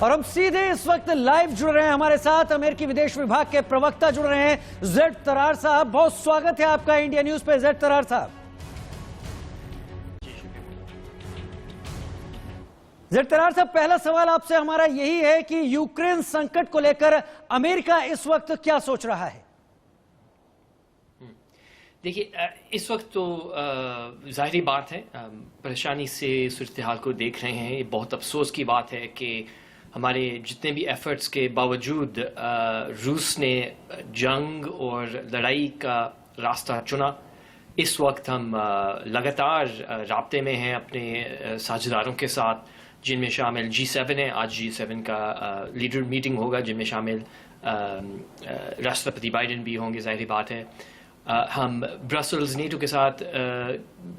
और हम सीधे इस वक्त लाइव जुड़ रहे हैं, हमारे साथ अमेरिकी विदेश विभाग के प्रवक्ता जुड़ रहे हैं जेड तरार साहब। बहुत स्वागत है आपका इंडिया न्यूज पे जेड तरार साहब। जेड तरार साहब, पहला सवाल आपसे हमारा यही है कि यूक्रेन संकट को लेकर अमेरिका इस वक्त क्या सोच रहा है? देखिए, इस वक्त तो ज़ाहिरी बात है, परेशानी से सूरत हाल को देख रहे हैं। ये बहुत अफसोस की बात है कि हमारे जितने भी एफर्ट्स के बावजूद रूस ने जंग और लड़ाई का रास्ता चुना। इस वक्त हम लगातार राब्ते में हैं अपने साझेदारों के साथ, जिनमें शामिल G7 है। आज G7 का लीडर मीटिंग होगा, जिनमें शामिल राष्ट्रपति बाइडेन भी होंगे, ज़ाहिरी बात है। हम ब्रसल्स नेटो के साथ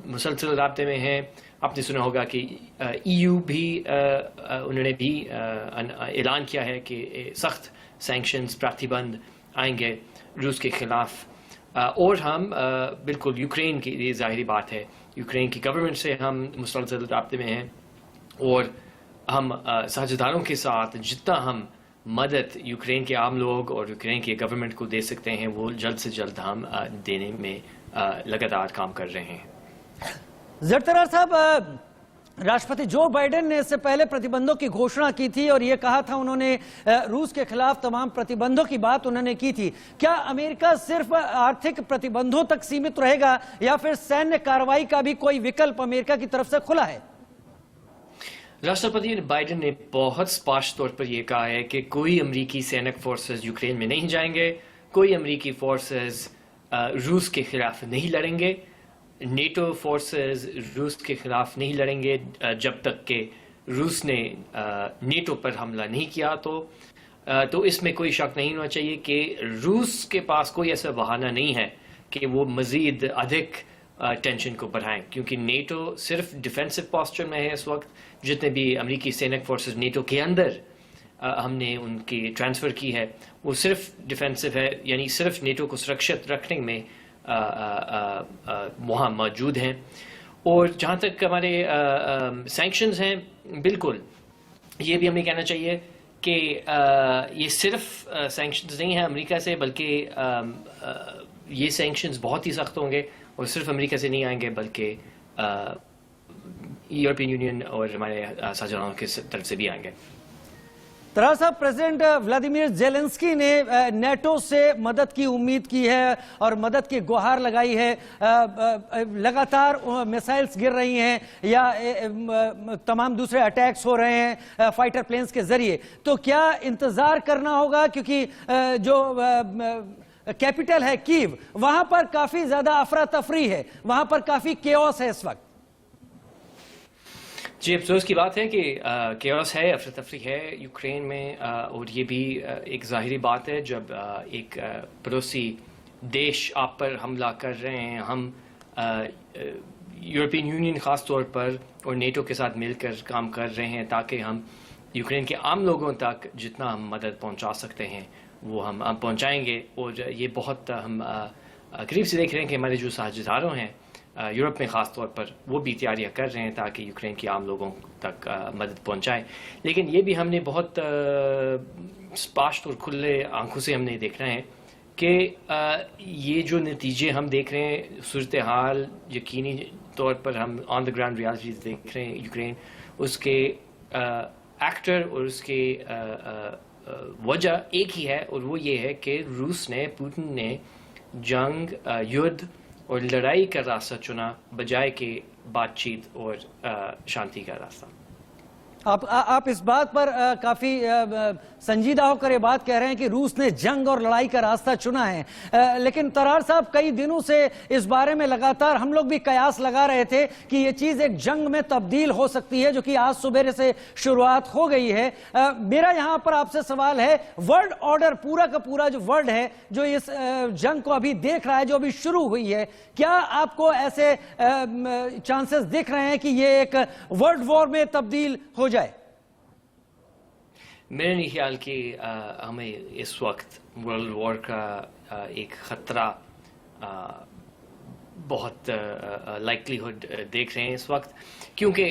मुसलसल राब्ते में हैं। आपने सुना होगा कि EU भी उन्होंने भी ऐलान किया है कि सख्त सैंक्शंस, प्रतिबंध आएंगे रूस के खिलाफ। और हम बिल्कुल यूक्रेन की, ये ज़ाहिरी बात है, यूक्रेन की गवर्नमेंट से हम मुसलसल राब्ते में हैं और हम साझेदारों के साथ जितना हम मदद यूक्रेन के आम लोग और यूक्रेन के गवर्नमेंट को दे सकते हैं वो जल्द से जल्द हम देने में लगातार काम कर रहे हैं। जेड तरार साहब, राष्ट्रपति जो बाइडेन ने इससे पहले प्रतिबंधों की घोषणा की थी और ये कहा था उन्होंने रूस के खिलाफ तमाम प्रतिबंधों की बात उन्होंने की थी। क्या अमेरिका सिर्फ आर्थिक प्रतिबंधों तक सीमित रहेगा या फिर सैन्य कार्रवाई का भी कोई विकल्प अमेरिका की तरफ से खुला है? राष्ट्रपति बाइडेन ने बहुत स्पष्ट तौर पर यह कहा है कि कोई अमेरिकी सैनिक फोर्सेस यूक्रेन में नहीं जाएंगे, कोई अमेरिकी फोर्सेस रूस के खिलाफ नहीं लड़ेंगे, नेटो फोर्सेस रूस के खिलाफ नहीं लड़ेंगे जब तक कि रूस ने नेटो पर हमला नहीं किया। तो इसमें कोई शक नहीं होना चाहिए कि रूस के पास कोई ऐसा बहाना नहीं है कि वो मज़ीद अधिक टेंशन को बढ़ाएं, क्योंकि नेटो सिर्फ डिफेंसिव पोस्चर में है इस वक्त। जितने भी अमेरिकी सैनिक फोर्सेस नेटो के अंदर हमने उनकी ट्रांसफ़र की है वो सिर्फ डिफेंसिव है, यानी सिर्फ नेटो को सुरक्षित रखने में वहाँ मौजूद हैं। और जहाँ तक हमारे सैंक्शंस हैं, बिल्कुल ये भी हमें कहना चाहिए कि ये सिर्फ सैंक्शंस नहीं है अमेरिका से, बल्कि ये सैंक्शंस बहुत ही सख्त होंगे और सिर्फ अमेरिका से नहीं आएंगे बल्कि यूरोपियन यूनियन और हमारे साझेदारों की तरफ से भी आएंगे। तरार साहब, प्रेसिडेंट व्लादिमीर जेलेंस्की ने नेटो से मदद की उम्मीद की है और मदद की गुहार लगाई है। लगातार मिसाइल्स गिर रही हैं या तमाम दूसरे अटैक्स हो रहे हैं फाइटर प्लेन्स के जरिए, तो क्या इंतजार करना होगा? क्योंकि जो कैपिटल है कीव, वहां पर काफी ज्यादा अफरा तफरी है, वहां पर काफी केओस है इस वक्त। जी, अफसोस की बात है कि केओस है, अफरा तफरी है यूक्रेन में। और ये भी एक ज़ाहिरी बात है जब एक पड़ोसी देश आप पर हमला कर रहे हैं। हम यूरोपियन यूनियन ख़ास तौर पर और नेटो के साथ मिलकर काम कर रहे हैं ताकि हम यूक्रेन के आम लोगों तक जितना हम मदद पहुंचा सकते हैं वो हम पहुंचाएंगे। और ये बहुत हम करीब से देख रहे हैं कि हमारे जो साझेदारों हैं यूरोप में ख़ास तौर पर वो भी तैयारियां कर रहे हैं ताकि यूक्रेन के आम लोगों तक मदद पहुंचाएं। लेकिन ये भी हमने बहुत स्पष्ट और खुले आंखों से हमने देखना है कि ये जो नतीजे हम देख रहे हैं, सूरत हाल यकीनी तौर पर हम ऑन द ग्राउंड रियलिटी देख रहे हैं यूक्रेन, उसके एक्टर और उसके वजह एक ही है और वो ये है कि रूस ने, पुतिन ने जंग, युद्ध और लड़ाई का रास्ता चुना बजाय के बातचीत और शांति का रास्ता। आप इस बात पर काफी संजीदा होकर ये बात कह रहे हैं कि रूस ने जंग और लड़ाई का रास्ता चुना है, लेकिन तरार साहब, कई दिनों से इस बारे में लगातार हम लोग भी कयास लगा रहे थे कि ये चीज एक जंग में तब्दील हो सकती है, जो कि आज सुबह से शुरुआत हो गई है। मेरा यहां पर आपसे सवाल है, वर्ल्ड ऑर्डर, पूरा का पूरा जो वर्ल्ड है जो इस जंग को अभी देख रहा है, जो अभी शुरू हुई है, क्या आपको ऐसे चांसेस दिख रहे हैं कि ये एक वर्ल्ड वॉर में तब्दील हो जाए? मेरे नहीं ख्याल कि हमें इस वक्त वर्ल्ड वॉर का एक ख़तरा बहुत लाइकलीहुड देख रहे हैं इस वक्त, क्योंकि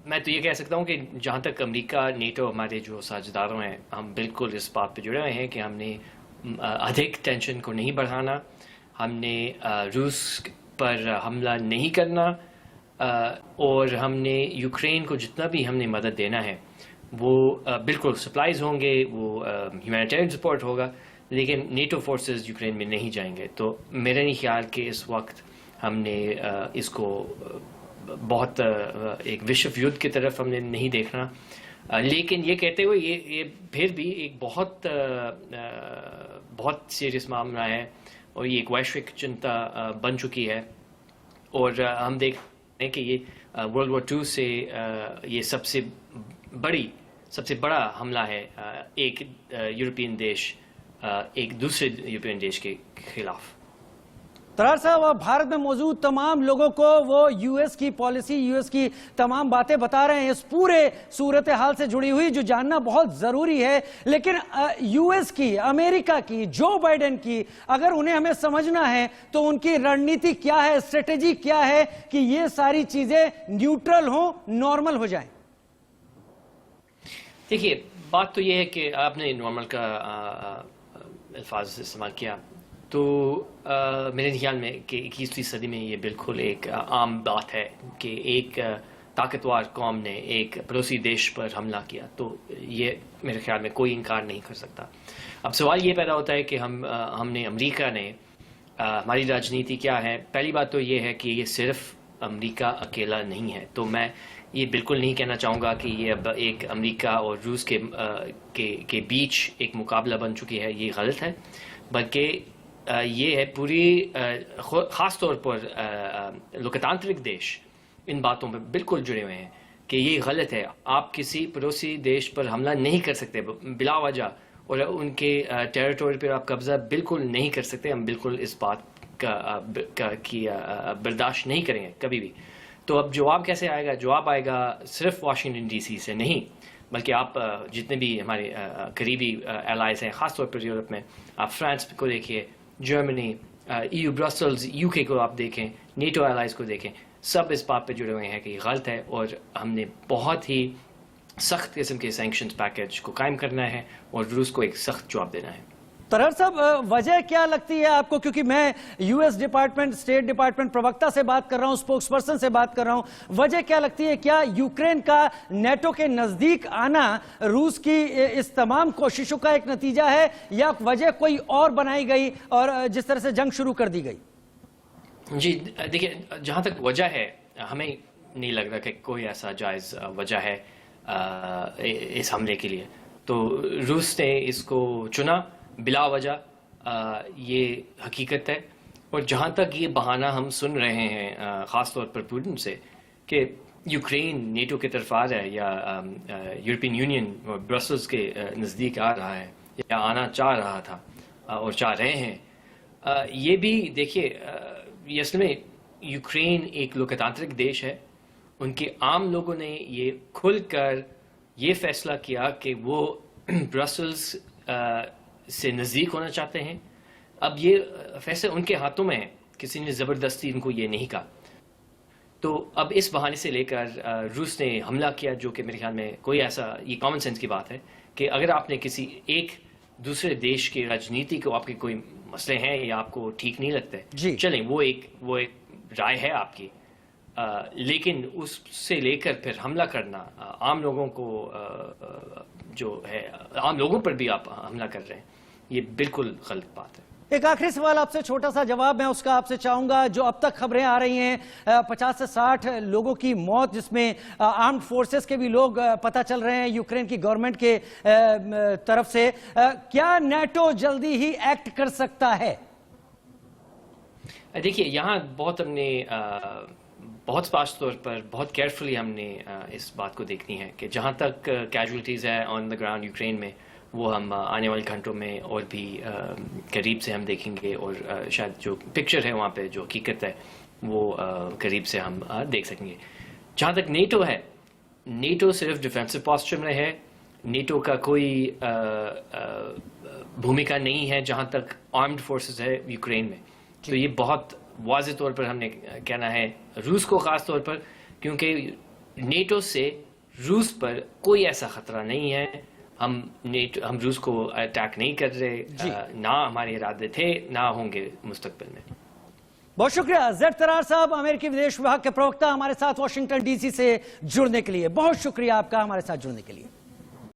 मैं तो ये कह सकता हूँ कि जहाँ तक अमेरिका नेटो हमारे जो साझेदारों हैं, हम बिल्कुल इस बात पे जुड़े हुए हैं कि हमने अधिक टेंशन को नहीं बढ़ाना, हमने रूस पर हमला नहीं करना, और हमने यूक्रेन को जितना भी हमने मदद देना है वो बिल्कुल सप्लाईज होंगे, वो ह्यूमैनिटेरियन सपोर्ट होगा, लेकिन नेटो फोर्सेस यूक्रेन में नहीं जाएंगे। तो मेरा नहीं ख्याल कि इस वक्त हमने इसको बहुत एक विश्व युद्ध की तरफ हमने नहीं देखना। लेकिन ये कहते हुए ये फिर भी एक बहुत सीरियस मामला है और ये एक वैश्विक चिंता बन चुकी है। और हम देख रहे हैं कि ये वर्ल्ड वॉर II से ये सबसे बड़ा हमला है एक यूरोपियन देश एक दूसरे यूरोपियन देश के खिलाफ। तरार साहब, आप भारत में मौजूद तमाम लोगों को वो यूएस की पॉलिसी, यूएस की तमाम बातें बता रहे हैं इस पूरे सूरत हाल से जुड़ी हुई, जो जानना बहुत जरूरी है। लेकिन यूएस की, अमेरिका की, जो बाइडेन की, अगर उन्हें हमें समझना है तो उनकी रणनीति क्या है, स्ट्रेटेजी क्या है कि ये सारी चीजें न्यूट्रल हो, नॉर्मल हो जाए? देखिए, बात तो ये है कि आपने नॉर्मल का अल्फाज इस्तेमाल किया, तो मेरे ख्याल में कि 21वीं सदी में ये बिल्कुल एक आम बात है कि एक ताकतवर कौम ने एक पड़ोसी देश पर हमला किया, तो ये मेरे ख्याल में कोई इनकार नहीं कर सकता। अब सवाल ये पैदा होता है कि हमने अमेरिका ने हमारी राजनीति क्या है। पहली बात तो ये है कि ये सिर्फ अमेरिका अकेला नहीं है, तो मैं ये बिल्कुल नहीं कहना चाहूँगा कि ये अब एक अमेरिका और रूस के बीच एक मुकाबला बन चुकी है, ये गलत है। बल्कि ये है पूरी ख़ास तौर पर लोकतांत्रिक देश इन बातों पर बिल्कुल जुड़े हुए हैं कि ये गलत है। आप किसी पड़ोसी देश पर हमला नहीं कर सकते बिला वजह, और उनके टेरिटोरी पर आप कब्ज़ा बिल्कुल नहीं कर सकते। हम बिल्कुल इस बात की बर्दाश्त नहीं करेंगे कभी भी। तो अब जवाब कैसे आएगा? जवाब आएगा सिर्फ वाशिंगटन DC से नहीं, बल्कि आप जितने भी हमारे करीबी एलाइज हैं, ख़ास तौर पर यूरोप में, आप फ्रांस को देखिए, जर्मनी, EU ब्रसल्स, UK को आप देखें, नेटो एलाइज को देखें, सब इस बात पे जुड़े हुए हैं कि गलत है और हमने बहुत ही सख्त किस्म के सैंक्शंस पैकेज को कायम करना है और रूस को एक सख्त जवाब देना है। तरार साहब, वजह क्या लगती है आपको? क्योंकि मैं यूएस डिपार्टमेंट, स्टेट डिपार्टमेंट प्रवक्ता से बात कर रहा हूं, स्पोक्स पर्सन से बात कर रहा हूं, वजह क्या लगती है? क्या यूक्रेन का नेटो के नजदीक आना रूस की इस तमाम कोशिशों का एक नतीजा है, या वजह कोई और बनाई गई और जिस तरह से जंग शुरू कर दी गई? जी देखिए, जहाँ तक वजह है, हमें नहीं लगता कि कोई ऐसा जायज़ वजह है इस हमले के लिए। तो रूस ने इसको चुना बिला वजह, ये हकीकत है। और जहाँ तक ये बहाना हम सुन रहे हैं ख़ास तौर पर पुतिन से कि यूक्रेन नेटो की तरफ आ रहा है या यूरोपियन यूनियन और ब्रसल्स के नज़दीक आ रहा है या आना चाह रहा था और चाह रहे हैं, ये भी देखिए, असल में यूक्रेन एक लोकतांत्रिक देश है। उनके आम लोगों ने ये खुलकर ये फैसला किया कि वो ब्रसल्स से नज़दीक होना चाहते हैं। अब ये फैसला उनके हाथों में है, किसी ने ज़बरदस्ती इनको ये नहीं कहा। तो अब इस बहाने से लेकर रूस ने हमला किया, जो कि मेरे ख्याल में कोई ऐसा, ये कॉमन सेंस की बात है कि अगर आपने किसी एक दूसरे देश की राजनीति को, आपके कोई मसले हैं या आपको ठीक नहीं लगते, चलें, वो एक राय है आपकी, लेकिन उससे लेकर फिर हमला करना, आम लोगों को जो है, आम लोगों पर भी आप हमला कर रहे हैं, ये बिल्कुल गलत बात है। एक आखिरी सवाल आपसे, छोटा सा जवाब मैं उसका आपसे चाहूंगा। जो अब तक खबरें आ रही हैं 50 से 60 लोगों की मौत, जिसमें आर्म्ड फोर्सेस के भी लोग पता चल रहे हैं यूक्रेन की गवर्नमेंट के तरफ से, क्या नेटो जल्दी ही एक्ट कर सकता है? देखिए, यहाँ बहुत स्पष्ट तौर पर, बहुत केयरफुली हमने इस बात को देखनी है कि जहाँ तक कैजुअलिटीज़ है ऑन द ग्राउंड यूक्रेन में, वो हम आने वाले घंटों में और भी करीब से हम देखेंगे, और शायद जो पिक्चर है वहाँ पे, जो हकीकत है, वो करीब से हम देख सकेंगे। जहाँ तक नेटो है, नेटो सिर्फ डिफेंसिव पॉस्चर में है, नेटो का कोई भूमिका नहीं है जहाँ तक आर्म्ड फोर्सेस है यूक्रेन में। तो ये बहुत वाज़ेह तौर पर हमने कहना है रूस को ख़ास तौर पर, क्योंकि नेटो से रूस पर कोई ऐसा खतरा नहीं है। हम रूस को अटैक नहीं कर रहे, ना हमारे इरादे थे, ना होंगे मुस्तकबिल में। बहुत शुक्रिया ज़ैद तरार साहब, अमेरिकी विदेश विभाग के प्रवक्ता, हमारे साथ वाशिंगटन डीसी से जुड़ने के लिए। बहुत शुक्रिया आपका हमारे साथ जुड़ने के लिए।